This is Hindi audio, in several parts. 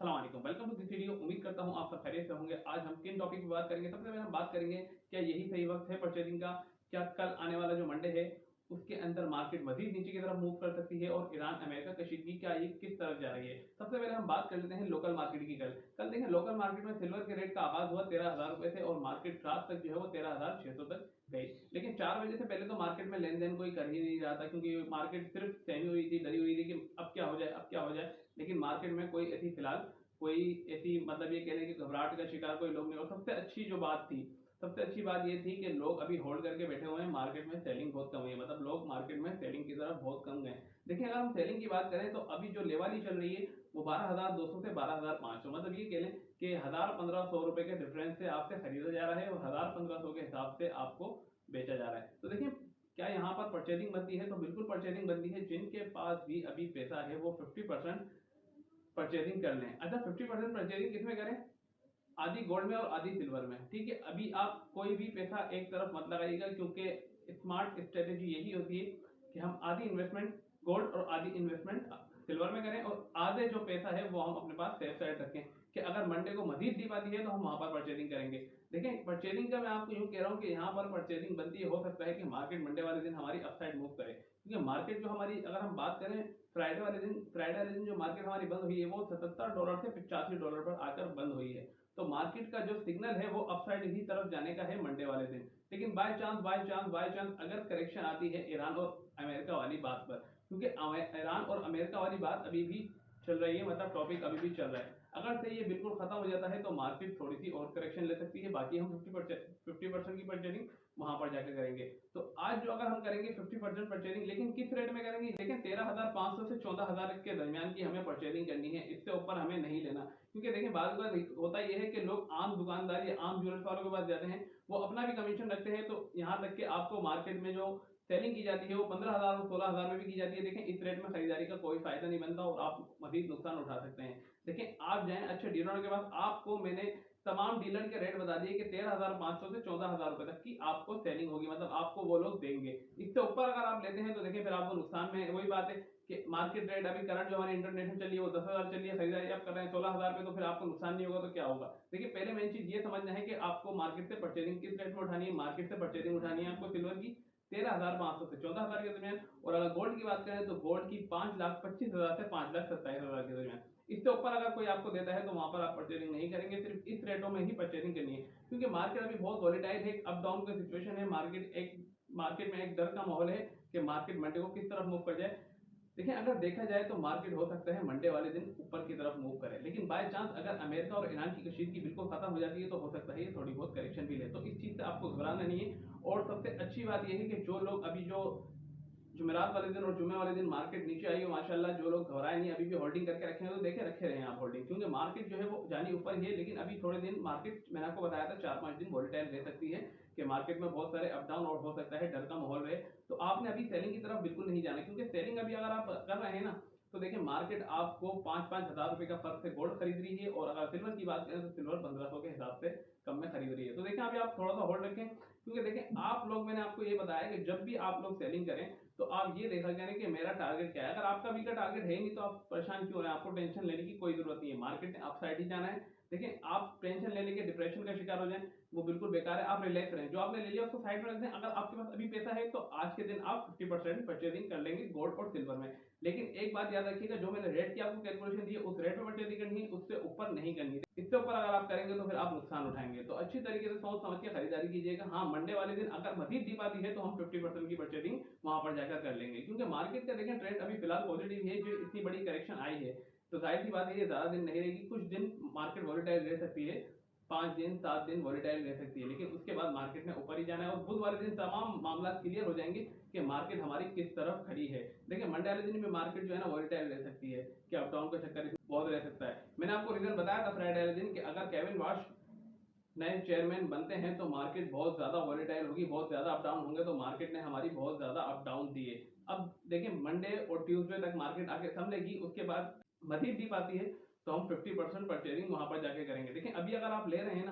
अस्सलाम वालेकुम, वेलकम टू दिस वीडियो। उम्मीद करता हूँ आप सब खैरियत से होंगे। आज हम किन टॉपिक पे बात करेंगे? सबसे पहले हम बात करेंगे क्या यही सही वक्त है परचेजिंग का? क्या कल आने वाला जो मंडे है उसके अंदर मार्केट मजीद नीचे की तरफ मूव कर सकती है और ईरान अमेरिका कशीदगी क्या ये किस तरफ जा रही है? सबसे पहले हम बात कर लेते हैं लोकल मार्केट की। कल देखें लोकल मार्केट में सिल्वर के रेट का आगाज हुआ 13,000 रुपए से और मार्केट रात तक जो है वो 13,600 तक गई। लेकिन 4 बजे से पहले तो मार्केट में लेन देन कोई कर ही नहीं रहा था, क्योंकि मार्केट सिर्फ सहमी हुई थी, डरी हुई थी कि अब क्या हो जाए, अब क्या हो जाए। लेकिन मार्केट में कोई ऐसी फिलहाल कोई ऐसी मतलब ये कह लें कि घबराहट का शिकार कोई लोग नहीं। और सबसे अच्छी जो बात थी, सबसे अच्छी बात ये थी कि लोग अभी होल्ड करके बैठे हुए हैं। मार्केट में सेलिंग बहुत कम हुई है, मतलब लोग मार्केट में सेलिंग की तरफ बहुत कम गए। देखिए अगर हम सेलिंग की बात करें तो अभी जो लेवल चल रही है वो 12,200 से 12,500, मतलब ये कह लें कि 1,000-1,500 रुपए के डिफरेंस से आपसे खरीदा जा रहा है और 1,000-1,500 के हिसाब से आपको बेचा जा रहा है। तो देखिए क्या यहाँ पर परचेजिंग बनती है? तो बिल्कुल परचेजिंग बनती है। जिनके पास भी अभी पैसा है वो 50% परचेजिंग कर लें। अच्छा, 50% परचेजिंग किसमें करें? आधी गोल्ड में और आधी सिल्वर में। ठीक है, अभी आप कोई भी पैसा एक तरफ मत लगाइएगा, क्योंकि स्मार्ट स्ट्रेटेजी यही होती है कि हम आधी इन्वेस्टमेंट गोल्ड और आधी इन्वेस्टमेंट सिल्वर में करें और आधे जो पैसा है वो हम अपने पास सेफ साइड रखें कि अगर मंडे को मजीद डीप आती है तो हम वहां पर परचेजिंग करेंगे। देखें परचेजिंग का मैं आपको यूं कह रहा हूं कि यहाँ पर परचेजिंग बनती है। हो सकता है कि मार्केट मंडे वाले दिन हमारी अपसाइड मूव करे, क्योंकि मार्केट जो हमारी अगर हम बात करें फ्राइडे वाले दिन जो मार्केट हमारी बंद हुई है वो $77 से $85 पर आकर बंद हुई है। तो मार्केट का जो सिग्नल है वो अपसाइड ही तरफ जाने का है मंडे वाले दिन। लेकिन बाय चांस अगर करेक्शन आती है ईरान और अमेरिका वाली बात पर, क्योंकि ईरान और अमेरिका वाली बात अभी भी चल रही है, मतलब टॉपिक अभी भी चल रहा है। अगर से ये बिल्कुल खत्म हो जाता है तो मार्केट थोड़ी सी और करेक्शन ले सकती है। बाकी हम 50% की परचेजिंग वहां पर जाकर करेंगे। तो आज जो अगर हम करेंगे 50% परचेजिंग, लेकिन किस रेट में करेंगे? लेकिन 13,500 से 14,000 के दरमियान की हमें परचेजिंग करनी है, इससे ऊपर हमें नहीं लेना। क्योंकि देखिए बाद में होता यह है कि लोग आम दुकानदार या आम ज्वेलर्स वालों के पास जाते हैं, वो अपना भी कमीशन रखते हैं। तो यहाँ तक कि आपको मार्केट में जो सेलिंग की जाती है वो 15,000 और 16,000 में भी की जाती है। देखें इस रेट में खरीदारी का कोई फायदा नहीं बनता और आप मजीद नुकसान उठा सकते हैं। देखें आप जाएं अच्छे डीलरों के पास, आपको मैंने तमाम डीलर के रेट बता दिए कि 13,500 से 14,000 रुपए तक की आपको सेलिंग होगी, मतलब आपको वो लोग देंगे। इससे ऊपर अगर आप लेते हैं तो देखिए फिर आपको नुकसान में है। वही बात है कि मार्केट रेट अभी करंट जो हमारी इंटरनेशनल चली है वो 10,000 चली है, खरीदारी आप कर रहे हैं 16,000 पे, तो फिर आपको नुकसान नहीं होगा तो क्या होगा? देखिए पहले मेन चीज ये समझना है कि आपको मार्केट से परचेजिंग किस रेट में उठानी है। मार्केट से परचेजिंग उठानी है आपको सिल्वर की 13,500 से 14,000 के दरमियान। और अगर गोल्ड की बात करें तो गोल्ड की 5,25,000 से 5,27,000 के दरमियान। इससे ऊपर अगर कोई आपको देता है तो वहां पर आप परचेजिंग नहीं करेंगे, सिर्फ इस रेटों में ही परचेजिंग करनी है। क्योंकि मार्केट अभी बहुत वॉलेटाइल है, अप डाउन का सिचुएशन है। मार्केट में एक डर का माहौल है कि मार्केट मंडे को किस तरफ मूव कर जाए। देखिए अगर देखा जाए तो मार्केट हो सकता है मंडे वाले दिन ऊपर की तरफ मूव करे, लेकिन बाय चांस अगर अमेरिका और ईरान की कशीदगी बिल्कुल खत्म हो जाती है तो हो सकता है ये थोड़ी बहुत करेक्शन भी ले। तो इस चीज से आपको घबराना नहीं है। और सबसे अच्छी बात यह है कि जो लोग अभी जो जुमेरात वाले दिन और जुमे वाले दिन मार्केट नीचे आई हो, माशाल्लाह जो लोग घबराए नहीं, अभी भी होल्डिंग करके रखे हैं, तो देखे रखे रहे हैं आप होल्डिंग। क्योंकि मार्केट जो है वो जानी ऊपर ही है, लेकिन अभी थोड़े दिन मार्केट मैंने आपको बताया था 4-5 दिन वोलेटाइल रह सकती है कि मार्केट में बहुत सारे अप डाउन और हो सकता है डर का माहौल रहे। तो आपने अभी सेलिंग की तरफ बिल्कुल नहीं जाना, क्योंकि सेलिंग अभी अगर आप कर रहे हैं ना तो देखिए मार्केट आपको 5-5 हजार रुपए का फर्क से गोल्ड खरीद रही है, और अगर सिल्वर की बात करें तो सिल्वर 1,500 के हिसाब से कम में खरीद रही है। तो देखिए अभी आप थोड़ा सा होल्ड रखें, क्योंकि देखें आप लोग, मैंने आपको ये बताया कि जब भी आप लोग सेलिंग करें तो आप ये देखा करें कि मेरा टारगेट क्या है। अगर आपका अभी का टारगेट है नहीं तो आप परेशान क्यों रहे? आपको टेंशन लेने की कोई जरूरत नहीं है। मार्केट ने अपसाइड ही जाना है। देखिए आप टेंशन ले लेके डिप्रेशन का शिकार हो जाए वो बिल्कुल बेकार है। आप रिलैक्स रहें, जो आपने ले लिया उसको साइड में रख दें। अगर आपके पास अभी पैसा है तो आज के दिन आप 50% परचेजिंग कर लेंगे गोल्ड और सिल्वर में। लेकिन एक बात याद रखिएगा, जो मैंने रेट की आपको कैलकुलेशन दी है उस रेट में परचेजिंग करनी है, उससे ऊपर नहीं करनी है। इससे ऊपर अगर आप करेंगे तो फिर आप नुकसान उठाएंगे। तो अच्छी तरीके से सोच समझ के खरीदारी कीजिएगा। हाँ मंडे वाले दिन अगर मजीद डीप आती है तो हम 50% की परचेजिंग वहां पर जाकर कर लेंगे, क्योंकि मार्केट का देखें ट्रेंड अभी फिलहाल पॉजिटिव है। जो इतनी बड़ी करेक्शन आई है तो जाहिर सी बात है ये ज्यादा दिन नहीं रहेगी। कुछ दिन मार्केट वॉलेटाइल रह सकती है, 5 दिन 7 दिन वॉलेटाइल रह सकती है, लेकिन उसके बाद मार्केट ने ऊपर ही जाना है। और बुध वाले दिन तमाम मामला क्लियर हो जाएंगे कि मार्केट हमारी किस तरफ खड़ी है। देखिए मंडे वाले दिन भी मार्केट जो है ना वॉलेटाइल रह सकती है, कि अप डाउन का चक्कर बहुत रह सकता है। मैंने आपको रीजन बताया था फ्राइडे वाले दिन कि अगर केविन वाश नए चेयरमैन बनते हैं तो मार्केट बहुत ज्यादा वॉलेटाइल होगी, बहुत ज्यादा अप डाउन होंगे। तो मार्केट ने हमारी बहुत ज्यादा अप डाउन दिए। अब देखिए मंडे और ट्यूसडे तक मार्केट आके संभलेगी, उसके बाद मजीद डीप आती है तो हम 50% परचेजिंग वहां पर जाके करेंगे। देखिए अभी अगर आप ले रहे हैं ना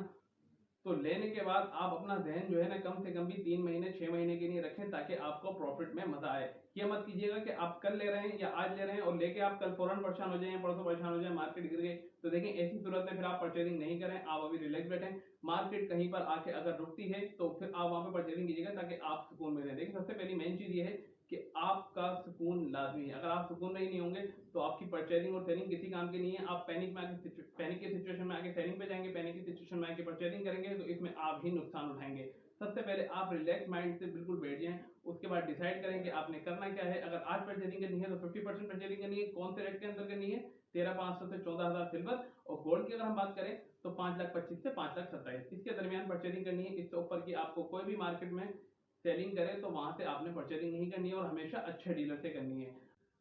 तो लेने के बाद आप अपना ज़हन जो है ना कम से कम भी 3 महीने 6 महीने के लिए रखें, ताकि आपको प्रॉफ़िट में मज़ा आए। ये मत कीजिएगा कि आप कल ले रहे हैं या आज ले रहे हैं और लेके आप कल फ़ौरन परेशान हो जाएँ या परसों परेशान हो जाएँ, मार्केट गिर गई। तो देखिए ऐसी सूरत में फिर आप परचेज़िंग नहीं करें, आप अभी रिलैक्स बैठें। मार्केट कहीं पर आके अगर रुकती है तो फिर आप वहाँ पे परचेज़िंग कीजिएगा, ताकि आप सुकून में रहें। देखिए सबसे पहली मेन चीज़ ये है कि आपका सुकून लाज़मी है। अगर आप सुकून में ही नहीं होंगे तो आपकी परचेज़िंग और सेलिंग किसी काम की नहीं है। आप पैनिक की सिचुएशन में आके सेलिंग पे जाएँगे, पैनिक की सिचुएशन में आके परचेज़िंग करेंगे, तो इसमें आप ही नुकसान उठाएँगे। सबसे पहले आप रिलैक्स माइंड से बिल्कुल बैठ जाएँ, उसके बाद डिसाइड करें कि आपने करना क्या है। अगर आज परचेज़िंग करनी है तो 50% परचेज़िंग करनी है। कौन से रेट के अंदर करनी है? 13,500 से 14,000 सिल्वर, और गोल्ड की अगर हम बात करें तो 5,25,000 से 5,27,000 इसके दरमियान परचेज़िंग करनी है। इससे ऊपर की आपको कोई भी मार्केट में सेलिंग करे तो वहाँ से आपने परचेज़िंग नहीं करनी है, और हमेशा अच्छे डीलर से करनी है।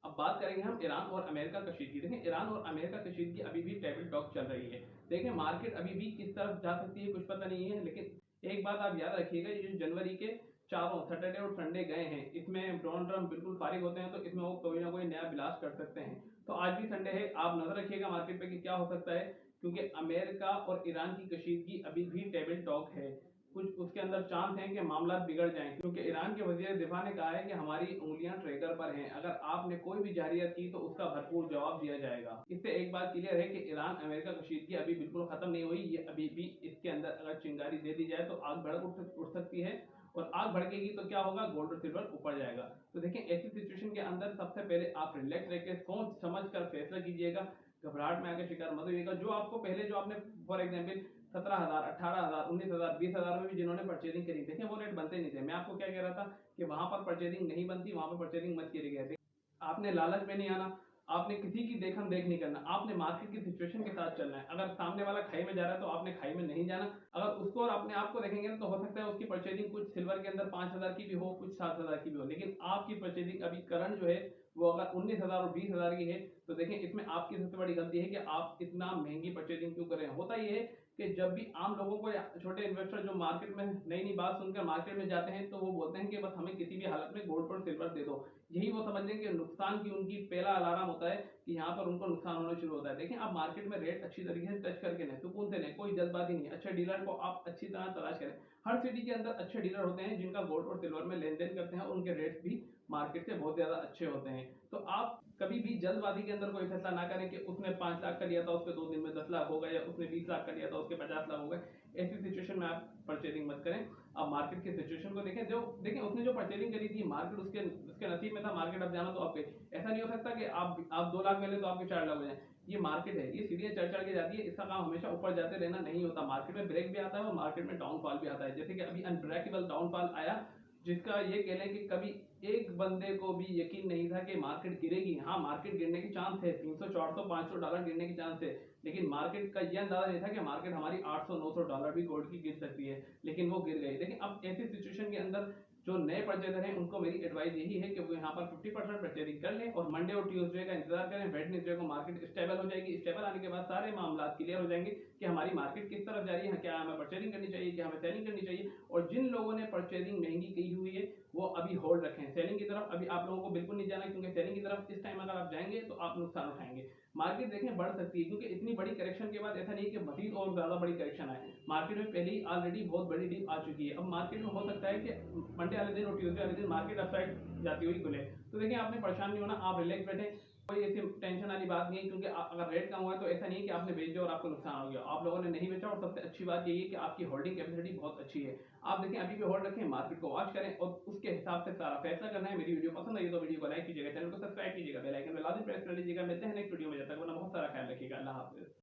अब बात करेंगे हम ईरान और अमेरिका कशीदगी। देखिए ईरान और अमेरिका कशीदगी अभी भी टेबल टॉक चल रही है। देखिए मार्केट अभी भी किस तरफ जा सकती है कुछ पता नहीं है, लेकिन एक बात आप याद रखिएगा, ये जो जनवरी के चारों सैटरडे और संडे गए हैं, इसमें डोनाल्ड ट्रंप बिल्कुल फारिग होते हैं, तो इसमें वो कोई ना कोई नया ब्लास्ट कर सकते हैं। तो आज भी संडे है, आप नजर रखिएगा मार्केट पे कि क्या हो सकता है, क्योंकि अमेरिका और ईरान की कशीदगी अभी भी टेबल टॉक है। कुछ उसके अंदर चांस है कि मामला बिगड़ जाएं, क्योंकि ईरान के वजीर दिफा ने कहा है कि हमारी उंगलियां ट्रैकर पर हैं, अगर आपने कोई भी जारियत की तो उसका भरपूर जवाब दिया जाएगा। इससे एक बात क्लियर है कि ईरान अमेरिका कशीदगी अभी बिल्कुल खत्म नहीं हुई, ये अभी भी इसके अंदर अगर चिंगारी दे दी जाए तो आग भड़क उठ सकती है, और आग भड़केगी तो क्या होगा, गोल्ड और सिल्वर ऊपर जाएगा। तो देखिए ऐसी सिचुएशन के अंदर सबसे पहले आप रिलैक्स रह के सोच समझ कर फैसला कीजिएगा, घबराहट में आकर शिकार मत होइएगा। जो आपको पहले जो आपने फॉर एग्जाम्पल 17,000, 18,000, 19,000, 20,000 में भी जिन्होंने परचेजिंग करी, देखिए वो रेट बनते नहीं थे। मैं आपको क्या कह रहा था कि वहां पर परचेजिंग नहीं बनती, वहां पर परचेजिंग मत करी गई। आपने लालच में नहीं आना, आपने किसी की देखम देख नहीं करना, आपने मार्केट की सिचुएशन के साथ चलना है। अगर सामने वाला खाई में जा रहा है तो आपने खाई में नहीं जाना। अगर उसको और अपने आप को देखेंगे ना, तो हो सकता है उसकी परचेजिंग कुछ सिल्वर के अंदर 5,000 की भी हो, कुछ 7,000 की भी हो, लेकिन आपकी परचेजिंग अभी करंट जो है वो अगर 19,000 और 20,000 की है, तो देखें इसमें आपकी सबसे बड़ी गलती है कि आप इतना महंगी परचेजिंग क्यों कर रहे हैं। होता ये है कि जब भी आम लोगों को या छोटे इन्वेस्टर जो मार्केट में नई नई बात सुनकर मार्केट में जाते हैं, तो वो बोलते हैं कि बस हमें किसी भी हालत में गोल्ड और सिल्वर दे दो। यही वो समझ लें कि नुकसान की उनकी पहला अलार्म होता है कि यहाँ पर उनको नुकसान होना शुरू होता है। देखिए आप मार्केट में रेट अच्छी तरीके से टच करके लें, सुकून से लें, कोई जल्दबाजी नहीं। अच्छे डीलर को आप अच्छी तरह तलाश करें। हर सिटी के अंदर अच्छे डीलर होते हैं जिनका गोल्ड और सिल्वर में लेन देन करते हैं, और उनके रेट्स भी मार्केट से बहुत ज्यादा अच्छे होते हैं। तो आप कभी भी जल्दबाजी के अंदर कोई फैसला ना करें कि उसने 5 लाख का लिया था उसके 2 दिन में 10 लाख हो गए, या उसने 20 लाख का लिया था उसके 50 लाख हो गए। ऐसी सिचुएशन में आप परचेजिंग मत करें। आप मार्केट की सिचुएशन को देखें, जो देखें उसने जो परचेजिंग करी थी, मार्केट उसके उसके नसीब में था, मार्केट अब जाना तो आप गए। ऐसा नहीं हो सकता कि आप 2 लाख में ले तो आपके 4 लाख हो जाए। ये मार्केट है, ये सीढ़ियां चढ़ चढ़ के जाती है, इसका काम हमेशा ऊपर जाते रहना नहीं होता। मार्केट में ब्रेक भी आता है और मार्केट में डाउनफॉल भी आता है। जैसे कि अभी अनब्रेकेबल डाउनफॉल आया, जिसका ये कह लें कि कभी एक बंदे को भी यकीन नहीं था कि मार्केट गिरेगी। हाँ मार्केट गिरने की चांस है, 300, 400, $500 गिरने की चांस है, लेकिन मार्केट का ये अंदाजा नहीं था कि मार्केट हमारी $800-900 भी गोल्ड की गिर सकती है, लेकिन वो गिर गई। लेकिन अब ऐसी सिचुएशन के अंदर जो नए परचेजर हैं उनको मेरी एडवाइस यही है कि वो यहाँ पर 50% परचेजिंग कर लें, और मंडे और ट्यूसडे का इंतजार करें। वेडनेसडे को मार्केट स्टेबल हो जाएगी। स्टेबल आने के बाद सारे मामला क्लियर हो जाएंगे कि हमारी मार्केट किस तरफ जा रही है, क्या हमें परचेजिंग करनी चाहिए, क्या हमें सेलिंग करनी चाहिए। और जिन लोगों ने परचेजिंग महंगी की हुई है वो अभी होल्ड रखें। सेलिंग की तरफ अभी आप लोगों को बिल्कुल नहीं जाना, क्योंकि सेलिंग की तरफ इस टाइम अगर आप जाएंगे तो आप नुकसान उठाएंगे। मार्केट देखें बढ़ सकती है, क्योंकि इतनी बड़ी करेक्शन के बाद ऐसा नहीं कि मजीद और ज्यादा बड़ी करेक्शन आए। मार्केट में पहले ही ऑलरेडी बहुत बड़ी डीप आ चुकी है। अब मार्केट में हो सकता है कि मंडे वाले दिन और ट्यूसडे वाले दिन मार्केट अपसाइड जाती हुई खुले। तो देखिए आपने परेशान नहीं होना, आप रिलैक्स बैठे, कोई ऐसी टेंशन वाली बात नहीं है, क्योंकि अगर रेट कम हुआ है तो ऐसा नहीं है कि आपने बेच दिया और आपको नुकसान हो गया। आप लोगों ने नहीं बेचा, और सबसे अच्छी बात यही है कि आपकी होल्डिंग कैपेसिटी बहुत अच्छी है। आप देखें अभी भी होल्ड रखें, मार्केट को वॉच करें और उसके हिसाब से सारा फैसला करना है। मेरी वीडियो पसंद आई तो वीडियो को लाइक कीजिएगा, चैनल को सब्सक्राइब कीजिएगा, बेल आइकन में लाजमी प्रेस कर लीजिएगा। मिलते हैं नेक्स्ट वीडियो में, जब तक अपना बहुत सारा ख्याल रखिएगा। अल्लाह हाफिज।